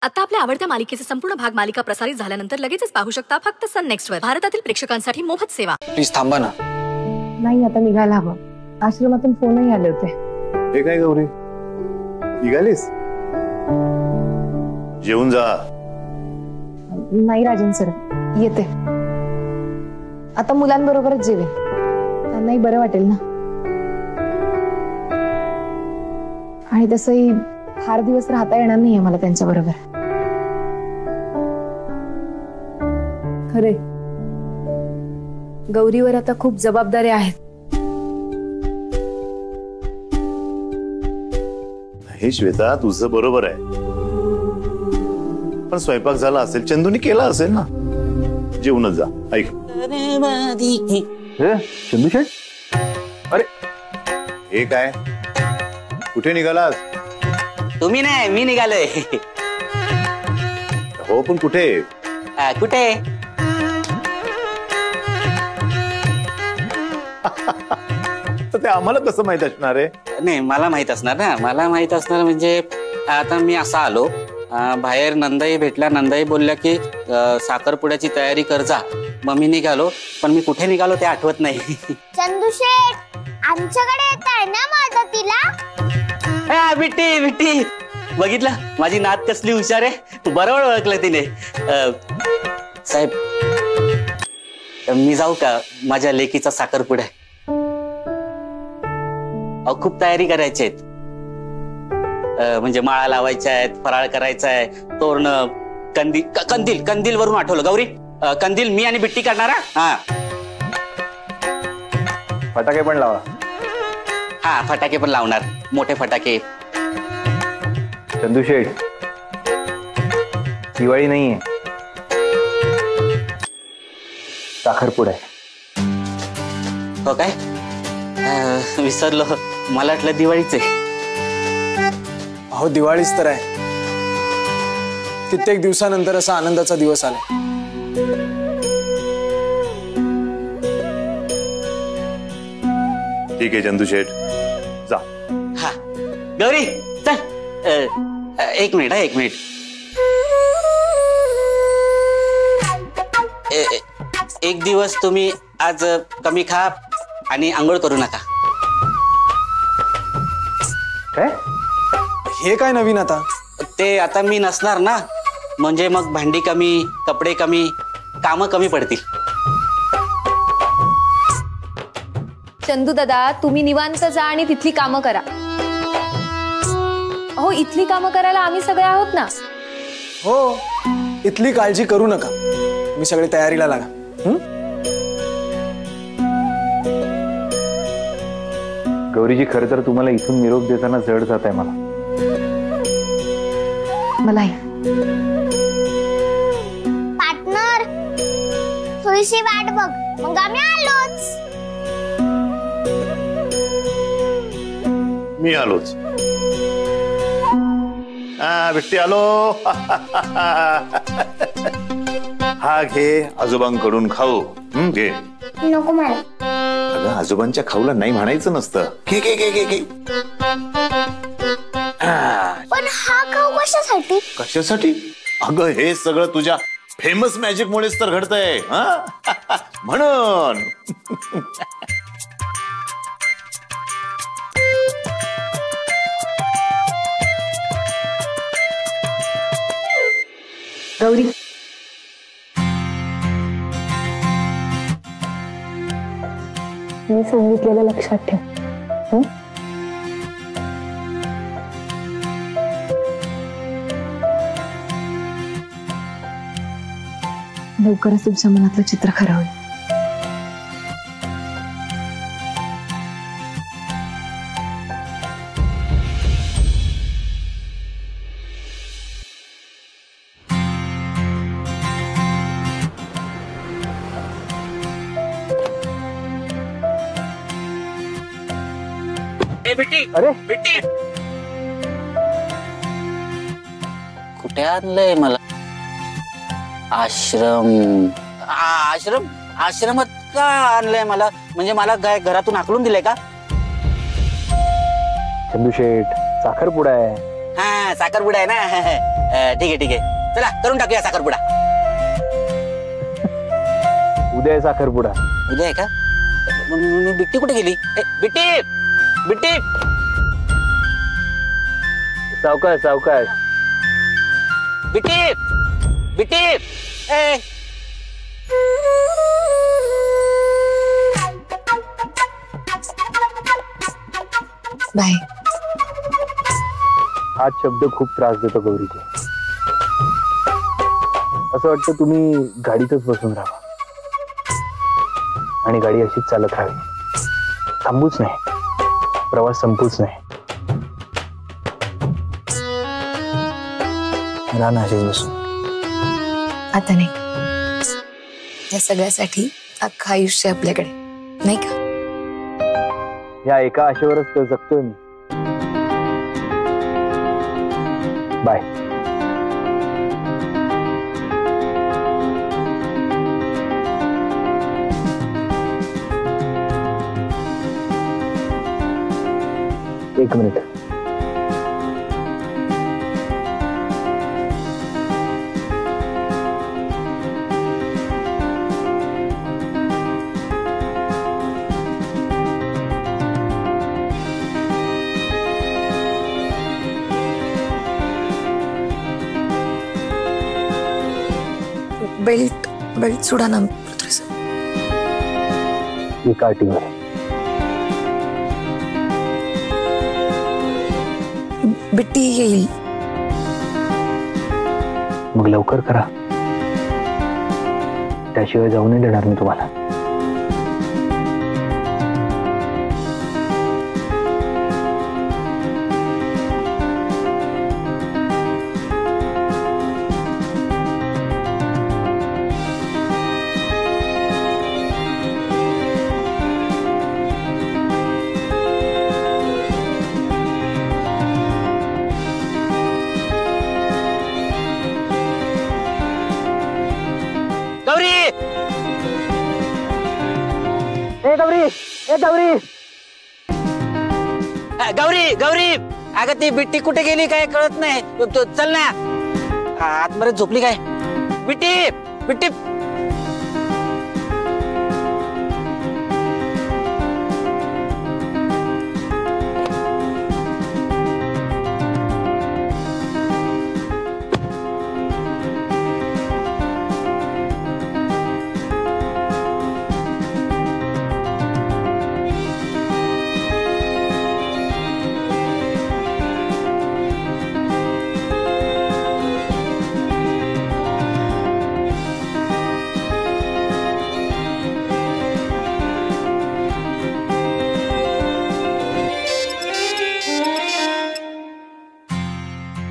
आता आपल्या आवडत्या मालिकेचे संपूर्ण भाग मालिका प्रसारित झाल्यानंतर लगेचच पाहू शकता फक्त सन नेक्स्ट वर. भारतातील प्रेक्षकांसाठी मोफत सेवा. प्लीज थांबा ना. नाही आता निघायला हवं. आश्रमातून फोनही आले होते. हे काय गौरी, निघालीस? जेवून जा. नाही राजन सर, येते. आता मुलांबरोबरच जेवेन, त्यांनाही बरं वाटेल ना. आणि तसंही फार दिवस राहता येणार नाहीये मला त्यांच्या बरोबर. खरे गौरीवर आता खूप जबाबदाऱ्या आहेत. हे श्वेता, तुझं बरोबर आहे, पण स्वयंपाक झाला असेल, चंदूनी केला असेल ना. जेवूनच जा. ऐक चंदू शेठ, अरे हे काय, कुठे निघालास? तुम्ही नाही, मी निघालोय. हो पण कुठे? कुठे? तर ते आम्हाला कसं माहित असणार आहे? नाही, मला माहित असणार ना. मला माहित असणार म्हणजे आता मी असा आलो, बाहेर नंदाई भेटल्या. नंदाई बोलल्या की साखरपुड्याची तयारी कर जा. मग मी निघालो, पण मी कुठे निघालो ते आठवत नाही. चंदू शेठ, आमच्याकडे येत आहे ना मदतीला? बिट्टी बिट्टी, बघितलं माझी नात कसली हुशार आहे. बरोबर ओळखलं तिने. साहेब, मी जाऊ का? माझ्या लेकीचा साखरपुडा आहे. खूप तयारी करायची आहेत. म्हणजे माळा लावायच्या आहेत, फराळ करायचा आहे, तोरण, कंदील. कंदील कंदील वरून आठवलं गौरी. कंदील मी आणि बिट्टी करणार. हा, फटाके पण लावा. हा, फटाके पण लावणार, मोठे फटाके. चंदू शेठ, दिवाळी नाहीये, साखरपुडा आहे. हो काय? विसरलो, मला वाटलं दिवाळीच आहे. अहो, दिवाळीच तर आहे. कित्येक दिवसानंतर असा आनंदाचा दिवस आलाय. ठीक आहे चंदू शेठ, जा. हा, गौरी चल. एक मिनिट, एक मिनिट. एक दिवस तुम्ही आज कमी खा आणि आंघोळ करू नका. काय? हे काय नवीन आता? ते आता मी नसणार ना, म्हणजे मग भांडी कमी, कपडे कमी, कामं कमी पडतील. चंदू दादा, तुम्ही निवांत जा आणि तिथली कामं करा. हो, इथली कामं करायला आम्ही सगळे आहोत ना. हो, इथली काळजी करू नका. मी सगळे तयारीला लागा. गौरीजी, खरं तर तुम्हाला इथून निरोप देताना जड जात आहे मला. मलाही. पार्टनर, थोडीशी वाट बघ, मग आम्ही आलोच. मी आलोच. बिट्टी आलो. हा घे, आजोबांकडून खाऊ. घे. नको मला. अगं, आजोबांच्या खाऊला नाही म्हणायचं नसतं. घे घे घे घे घे. पण हा खाऊ कशासाठी? कशासाठी? अगं, हे सगळं तुझ्या फेमस मॅजिक मुळेच तर घडतंय. म्हणून. गौरी, मी सांगितलेलं लक्षात ठेव. लवकरच तुमच्या मनातलं चित्र खरं होईल. बिट्टी, अरे बिट्टी, कुठे आणलंय मला? आश्रम आश्रमात का आणलंय मला? म्हणजे मला काय घरातून हाकलून दिलंय का? चंदू शेठ, साखरपुडा आहे. हा साखरपुडा आहे ना. ठीक आहे ठीक आहे, चला करून टाकूया साखरपुडा. उद्या आहे साखरपुडा. उद्या आहे का? बिट्टी कुठे गेली? बिट्टी बिट्टी. सावकाश सावकाश. बिट्टी बिट्टी. ए बाय. हा शब्द खूप त्रास देतो गौरीचे. असं वाटतं तुम्ही गाडीतच बसून राहा आणि गाडी अशीच चालत राहावी, थांबूच नाही, प्रवास संपूच नाही. राहा ना अशीच बसून. आता नाही, या सगळ्यासाठी अख्खं आयुष्य आपल्याकडे नाही का? या एका आशेवरच तर जगतोय मी. बाय. एक मिनिट. बेल्ट सोडा ना. एका अटीवर. बिट्टी येईल. मग लवकर करा, त्याशिवाय जाऊ नाही देणार मी तुम्हाला. गौरी गौरी गौरी. अगं ती बिट्टी कुठे गेली काय कळत नाही. चल ना, आतमध्ये झोपली काय? बिट्टी बिट्टी.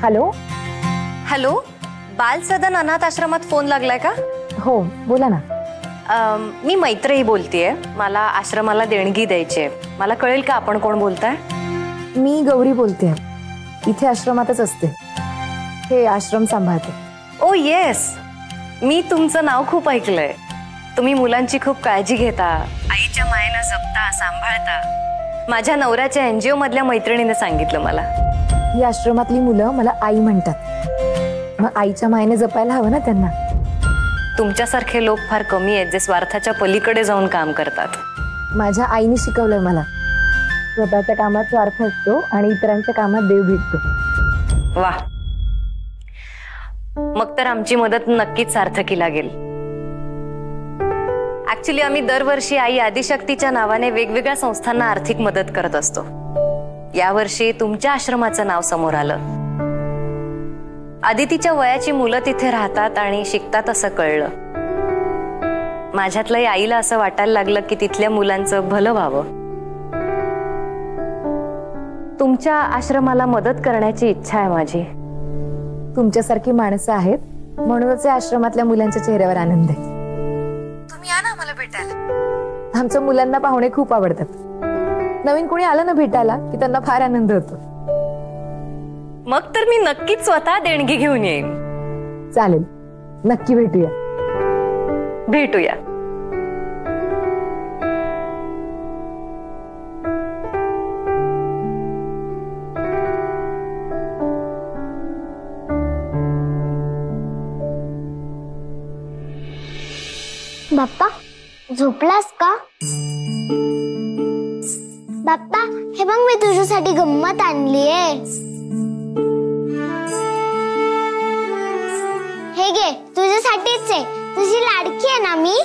हॅलो. हॅलो, बाल सदन अनाथ आश्रमात फोन लागलाय का? हो बोला ना. मी मैत्रेयी बोलतेय. मला आश्रमाला देणगी द्यायची आहे. मला कळेल का आपण कोण बोलताय? मी गौरी बोलते. इथे आश्रमातच असते, हे आश्रम सांभाळते. ओ येस, मी तुमचं नाव खूप ऐकलंय. तुम्ही मुलांची खूप काळजी घेता, आईच्या मायेनं जपता सांभाळता. माझ्या नवऱ्याच्या NGO मधल्या मैत्रिणीने सांगितलं मला. ही आश्रमातली मुलं मला आई म्हणतात, मग आईच्या मायेने जपायला हवं ना त्यांना. तुमच्यासारखे लोक फार कमी आहेत जे स्वार्थाच्या पलीकडे जाऊन काम करतात. माझ्या आईने शिकवलंय मला, स्वतःच्या कामात स्वार्थ असतो आणि इतरांच्या कामात देव भेटतो. वा, मग तर आमची मदत नक्कीच सार्थकी लागेल. ऍक्च्युली आम्ही दरवर्षी आई आदिशक्तीच्या नावाने वेगवेगळ्या संस्थांना आर्थिक मदत करत असतो. यावर्षी तुमच्या आश्रमाचं नाव समोर आलं. आदितीच्या वयाची मुलं तिथे राहतात आणि शिकतात असं कळलं. माझ्यातलंही आईला असं वाटायला लागलं की तिथल्या मुलांचं भलं व्हावं. तुमच्या आश्रमाला मदत करण्याची इच्छा आहे माझी. तुमच्यासारखी माणसं आहेत म्हणूनच या आश्रमातल्या मुलांच्या चेहऱ्यावर आनंद आहे. तुम्ही या ना आम्हाला भेटायला. आमच्या मुलांना पाहुणे खूप आवडतात. नवीन कोणी आलं ना भेटायला की त्यांना फार आनंद होतो. मग तर मी नक्कीच स्वतः देणगी घेऊन येईन. चालेल, नक्की भेटूया. भेटूया. बाप्पा झोपलास का? बाप्पा हे बघ मी तुझ्यासाठी गंमत आणलीये. हे घे तुझ्यासाठीच आहे. तुझी लाडकी आहे ना मी,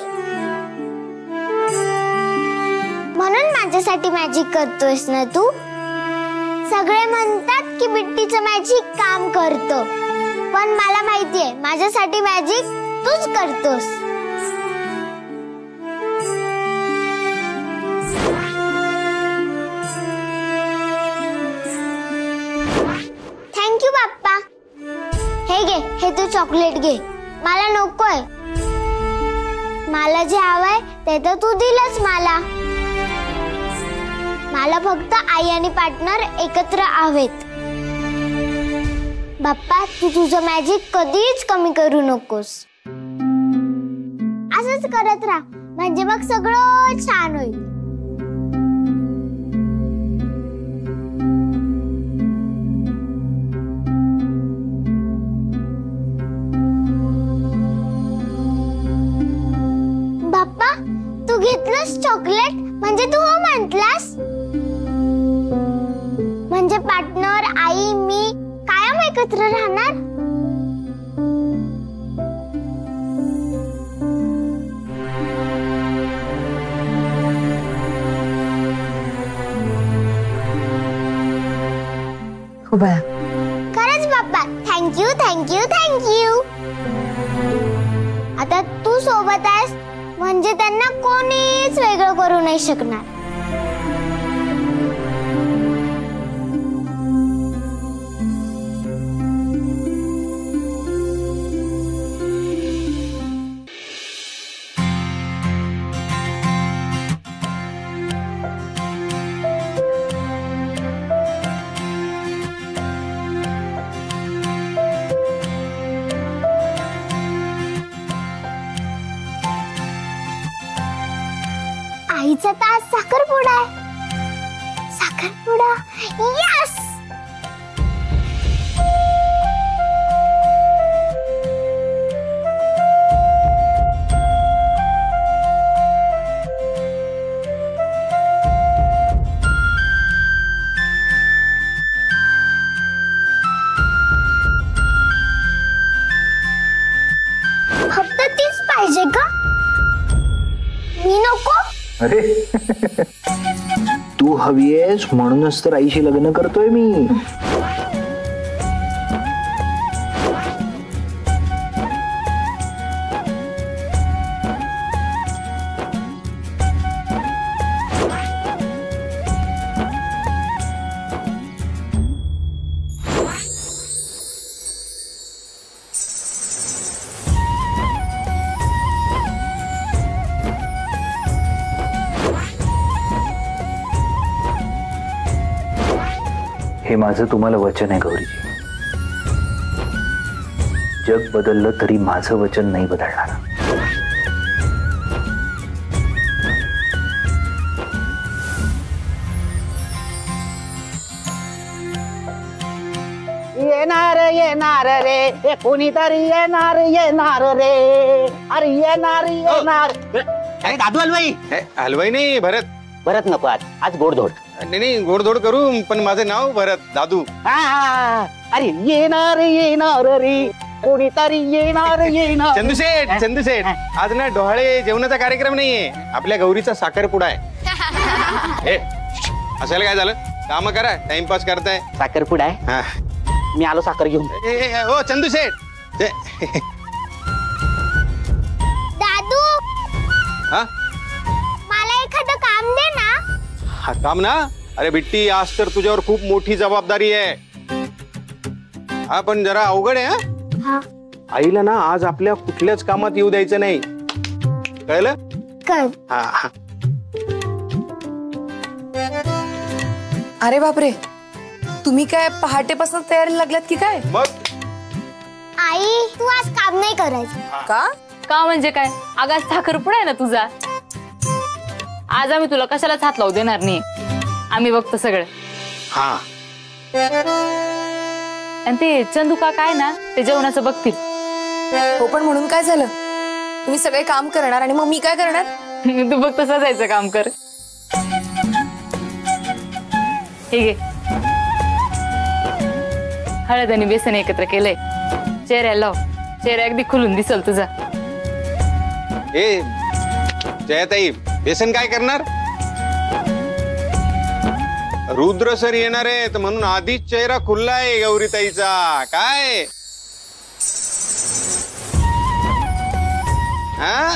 म्हणून माझ्यासाठी मॅजिक करतोयस ना तू. सगळे म्हणतात की बिट्टीचं मॅजिक काम करतो, पण मला माहितीये माझ्यासाठी मॅजिक तूच करतोस. थँक्यू बाप्पा. हे घे, हे तू चॉकलेट घे. मला नकोय. मला जे हवंय ते तर तू दिलंस मला. मला फक्त आई आणि पार्टनर एकत्र हवेत. बाप्पा तू तुझं मॅजिक कधीच कमी करू नकोस. असंच करत राहा, म्हणजे मग सगळं छान होईल. बाप्पा तू घेतलंस चॉकलेट म्हणजे तू हो म्हटलास. म्हणजे पार्टनर आई मी कायम एकत्र राहणार. हो बाळा. खरंच बाप्पा थँक्यू थँक्यू थँक्यू. आता तू सोबत आहेस म्हणजे त्यांना कोणीच वेगळं करू नाही शकणार. आईचा तास साखरपुडा आहे. साखरपुडा यस. फक्त तीच पाहिजे का? मी नको. अरे तू हवी आहेस म्हणूनच तर आईशी लग्न करतोय मी. हे माझं तुम्हाला वचन आहे गौरीजी. जग बदललं तरी माझं वचन नाही बदलणार. येणार येणार रे, हे कोणीतरी येणार येणार रे. अरे येणार येणार. अरे दादू हलवाई. हलवाई नाही भरत. भरत नको, आज गोडधोड. नाही गोडधोड करू, पण माझं नाव भरत दादू. हा. अरे येणार येणार रे, कोणीतरी येणार येणार. चंदूशेठ आज ना डोहाळे जेवणाचा कार्यक्रम नाहीये, आपल्या गौरीचा साखरपुडा आहे. असायला काय झालं? काम करा, टाइमपास करताय. साखरपुडा आहे. हा मी आलो साखर घेऊन. हो चंदूशेठ. दादू हा मला एखादं काम दे ना. हा काम ना. अरे बिट्टी आज तर तुझ्यावर खूप मोठी जबाबदारी आहे. हा पण जरा अवघड आहे. हा आईला ना आज आपल्या कुठल्याच कामात येऊ द्यायचं नाही, कळलं? कर. हा. अरे बापरे, तुम्ही काय पहाटेपासून तयारी लागलात की काय? मग आई तू आज काम नाही करायचं. का? का म्हणजे काय? अगं आज साखरपुडा आहे ना तुझा. आज आम्ही तुला कशालाच हात लावू देणार नाही. आम्ही बघतो सगळं. हा आणि ते चंदू काका आहे ना, ते जेवणाचं बघतील. हो पण म्हणून काय झालं? तुम्ही सगळे काम करणार आणि मग मी काय करणार? तू बघ तसं जायचं काम कर. हे घे, हळद आणि बेसन एकत्र केलंय. चेहऱ्याला लाव, चेहरा अगदी खुलून दिसल तुझा. ए जयाताई, बेसन काय करणार? रुद्र सर येणार आहेत म्हणून आधीच चेहरा खुल्ला आहे गौरीताईचा. काय हा?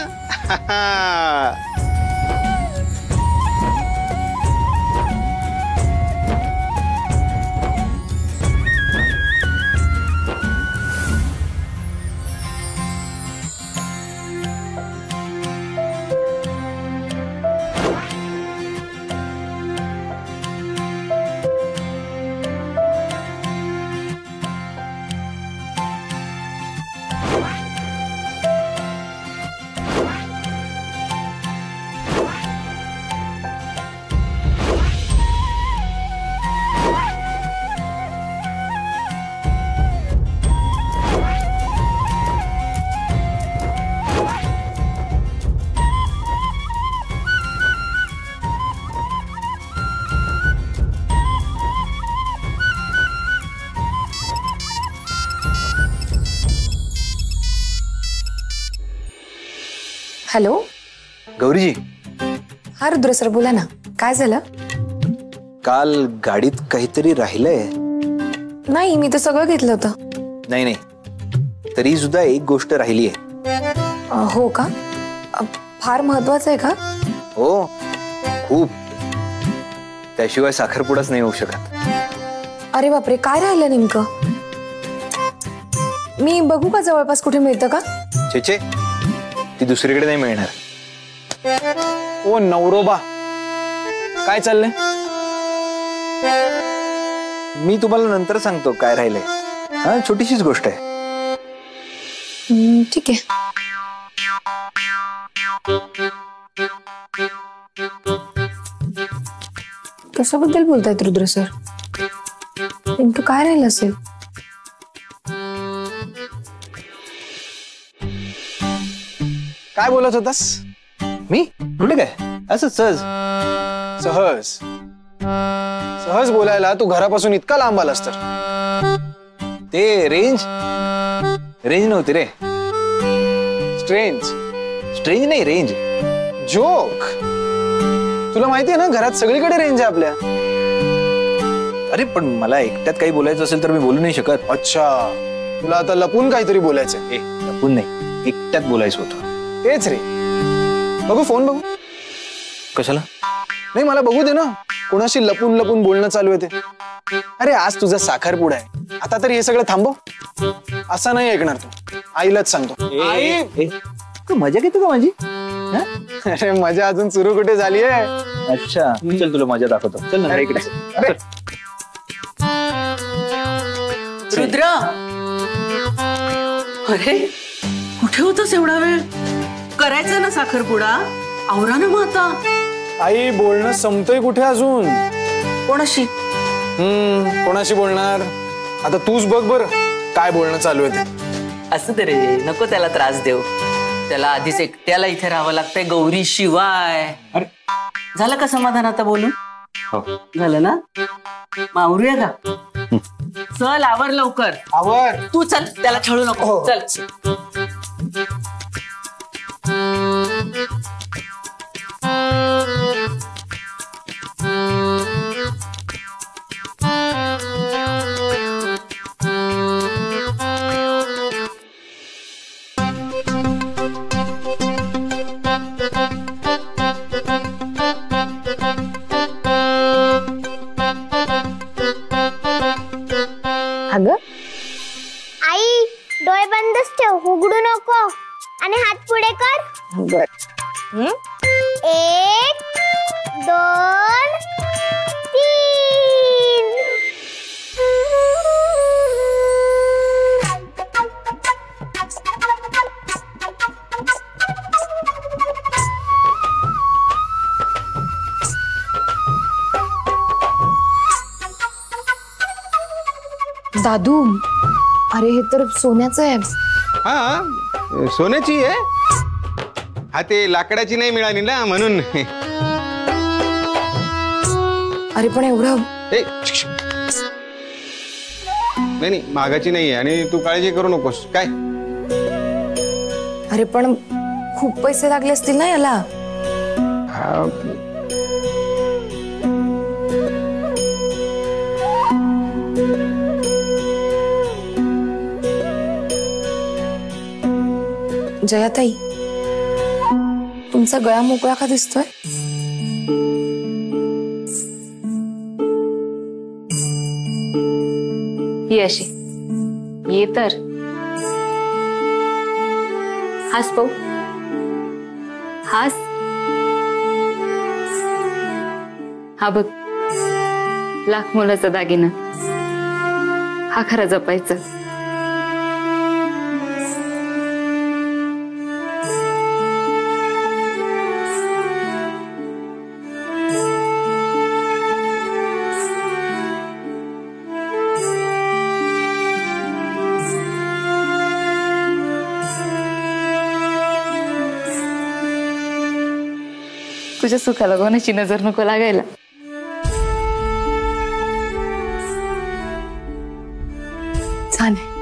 हॅलो गौरीजी, हा रुद्र सर, बोला ना. काय झालं? काल गाडीत काहीतरी राहिलंय. नाही, मी तर सगळं घेतलं होतं. नाही नाही, तरी सुद्धा एक गोष्ट राहिली आहे. हो का? फार महत्वाचं आहे का? हो, खूप. त्याशिवाय साखरपुडाच नाही होऊ शकत. अरे बापरे, काय राहिलं नेमकं? मी बघू का जवळपास कुठे मिळतं का? छे, ती दुसरीकडे नाही मिळणार. ओ नवरोबा, काय चाललंय? मी तुम्हाला नंतर सांगतो काय राहिलंय. हा, छोटीशीच गोष्ट आहे. ठीक आहे. कशाबद्दल बोलतायत रुद्र सर? नेमकं काय राहिलं असेल? काय बोलत होतास? मी कुठे काय, असं सहज. सहज बोलायला तू घरापासून इतका लांब आलास तर? ते रेंज नव्हती रे. स्ट्रेंज नाही, रेंज. जोक. तुला माहितीये ना, घरात सगळीकडे रेंज आहे आपल्या. अरे पण मला एकट्यात काही बोलायचं असेल तर मी बोलू नाही शकत. अच्छा, तुला आता लपून काहीतरी बोलायचंय? लपून नाही, एकट्यात बोलायचं होतं. तेच रे. बघू फोन, बघू. कशाला? नाही, मला बघू दे ना, कोणाशी लपून लपून बोलणं चालू आहे ते. अरे आज तुझा साखरपुडा आहे, आता तरी हे सगळं थांबव. असं नाही ऐकणार तू. आईलाच सांगतो. आई, तू मजा घेतो का माझी? अरे मजा अजून सुरू कुठे झाली आहे? अच्छा, चल तुला मजा दाखवतो. चल ना इकडे. रुद्र, अरे कुठे होतस एवढा वेळ? करायचा ना साखरपुडा, आवरा ना मग आता. आई, बोलणं संपतंय कुठे अजून? कोणाशी? कोणाशी बोलणार? आता तूच बघ बर काय बोलणं चालू आहे ते. असं दे रे, नको त्याला त्रास देऊ. त्याला आधीच एकट्याला इथे राहावं लागतंय गौरी शिवाय. अरे झालं का समाधान आता बोलून? झालं ना? मग आवरूया का? चल आवर लवकर. आवर. तू चल, त्याला छळू नको. चल. अगं आई, डोळे बंदच ठेव, उघडू नको. आणि हात पुढे कर. बर. 1 2 3 दादू, अरे हे तर सोन्याचं आहे. हा, सोन्याची आहे. हा ते लाकडाची नाही मिळाली ना म्हणून. अरे पण एवढं ए, नाही मागाची नाहीये आणि तू काळजी करू नकोस काय. अरे पण खूप पैसे लागले असतील ना याला. जयाताई, तुमचा गळा मोकळा का दिसतोय? ही अशी ये तर हास पाहू, हास. हा बघ, लाख मोलाचा दागिना, हा खरा जपायचा. तुझ्या सुखाला कोणाची नजर नको लागायला. छान आहे.